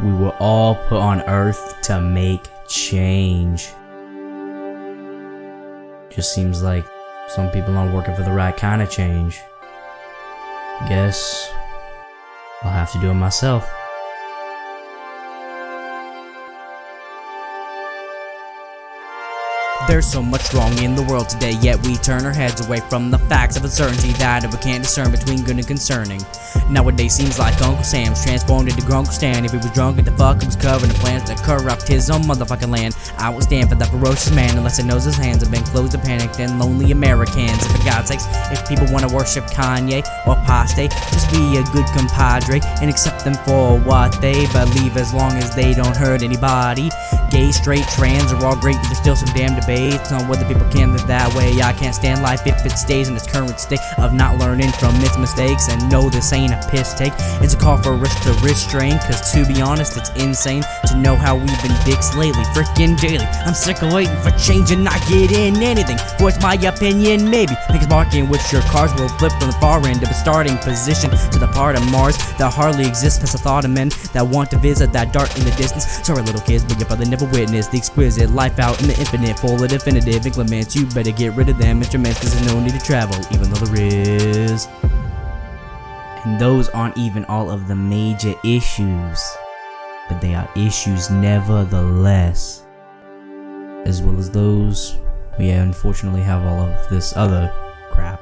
We were all put on Earth to make change. Just seems like some people aren't working for the right kind of change. Guess I'll have to do it myself. There's so much wrong in the world today, yet we turn our heads away from the facts of uncertainty that we can't discern between good and concerning. Nowadays seems like Uncle Sam's transformed into Grunkle Stan. If he was drunk and the fuck he was covered in plans to corrupt his own motherfucking land. I won't stand for that ferocious man unless he knows his hands have been closed to panicked and lonely Americans. And for God's sakes, if people want to worship Kanye or apostate, just be a good compadre and accept them for what they believe as long as they don't hurt anybody. Gay, straight, trans are all great, but there's still some damn debates on whether people can live that way. I can't stand life if it stays in its current state of not learning from its mistakes. And no, this ain't a piss take, it's a call for us to restrain, cause to be honest, it's insane to know how we've been dicks lately, frickin' daily. I'm sick of waiting for change and not getting anything. Voice my opinion, maybe, because marking which your cars will flip from the far end of a starting position to the part of Mars that hardly exists past the thought of men that want to visit that dark in the distance. Sorry little kids, but you probably never witnessed the exquisite life out in the infinite, full of definitive inclements. You better get rid of them instruments, cause there's no need to travel, even though there is. And those aren't even all of the major issues, but they are issues nevertheless. As well as those, we unfortunately have all of this other crap.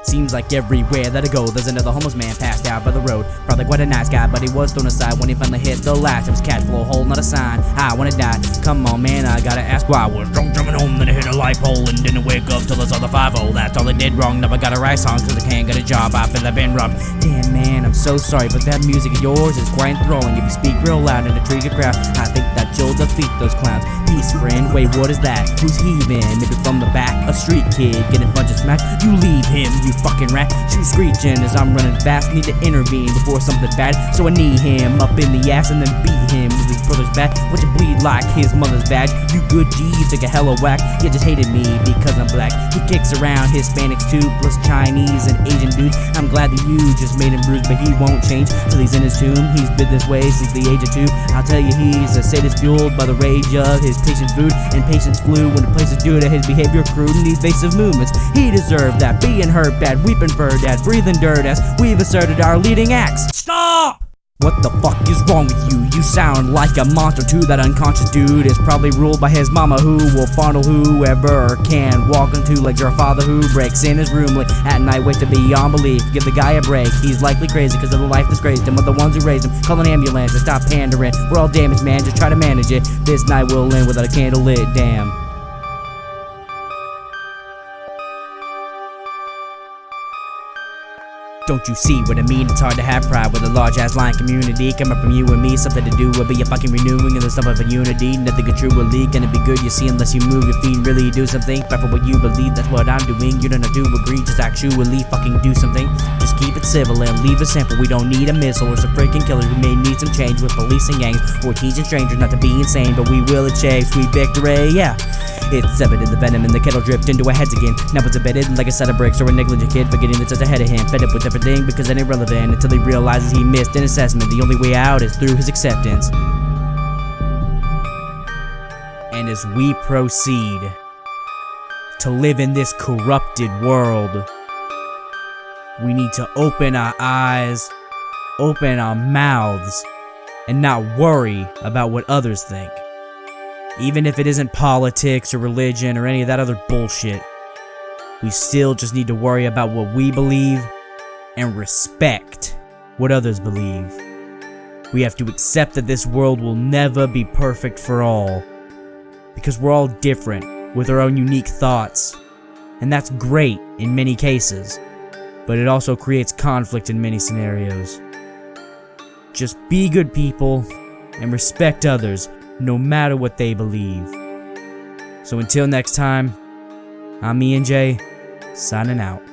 Seems like everywhere that I go, there's another homeless man passed out by the road. Probably quite a nice guy, but he was thrown aside when he finally hit the last of his cash flow hole, not a sign. I wanna die. Come on, man, I gotta ask why. I was drunk drumming home, then I hit a light pole and didn't wake up till I saw the 5-0. That's all I did wrong. Now I gotta write songs cause I can't get a job. I feel I've been robbed. Damn, man, I'm so sorry, but that music of yours is quite enthralling. If you speak real loud in a trigger crowd, I think that you'll defeat those clowns. Peace, friend. Wait, what is that? Who's heaving? Maybe from the back, a street kid getting a bunch of smack. You leave him, you fucking rat. Shoot screeching as I'm running fast. Need to intervene before something bad, so I knee him up in the ass and then beat him with his brother's back. Watch it bleed like his mother's badge. You good G, you took a hella whack. You just hated me because I'm black. He kicks around Hispanics too, plus Chinese and Asian dudes. I'm glad that you just made him bruised, but he won't change till he's in his tomb. He's been this way since the age of 2. I'll tell you, he's a sadist fueled by the rage of his patient food, and patience flew when the places due to his behavior crude and evasive movements. He deserved that, being hurt bad, weeping for dad, breathing dirt as we've asserted our leading acts. Stop! What the fuck is wrong with you? You sound like a monster too. That unconscious dude is probably ruled by his mama, who will fondle whoever can. Walk on 2 legs, or a father who breaks in his room late at night, wasted beyond belief. Give the guy a break, he's likely crazy because of the life disgraced him, with the ones who raised him. Call an ambulance and stop pandering. We're all damaged, man, just try to manage it. This night will end without a candle lit, damn. Don't you see what I mean? It's hard to have pride with a large ass line community coming from you and me. Something to do will be a fucking renewing and the stuff of a unity. Nothing good, true will lead. Gonna be good, you see, unless you move your feet and really do something. Fight for what you believe, that's what I'm doing. You don't have to agree, just actually fucking do something. Just keep it civil and leave it simple. We don't need a missile or some freaking killers. We may need some change with police and gangs or teaching strangers not to be insane, but we will achieve sweet victory, yeah. It's evident the venom in the kettle dripped into our heads again. Now it's embedded like a set of bricks or a negligent kid forgetting that's just ahead of him. Fed up with everything because it ain't relevant until he realizes he missed an assessment. The only way out is through his acceptance. And as we proceed to live in this corrupted world, we need to open our eyes, open our mouths, and not worry about what others think. Even if it isn't politics or religion or any of that other bullshit, we still just need to worry about what we believe and respect what others believe. We have to accept that this world will never be perfect for all, because we're all different with our own unique thoughts, and that's great in many cases, but it also creates conflict in many scenarios. Just be good people and respect others, no matter what they believe. So until next time, I'm Eanjay, signing out.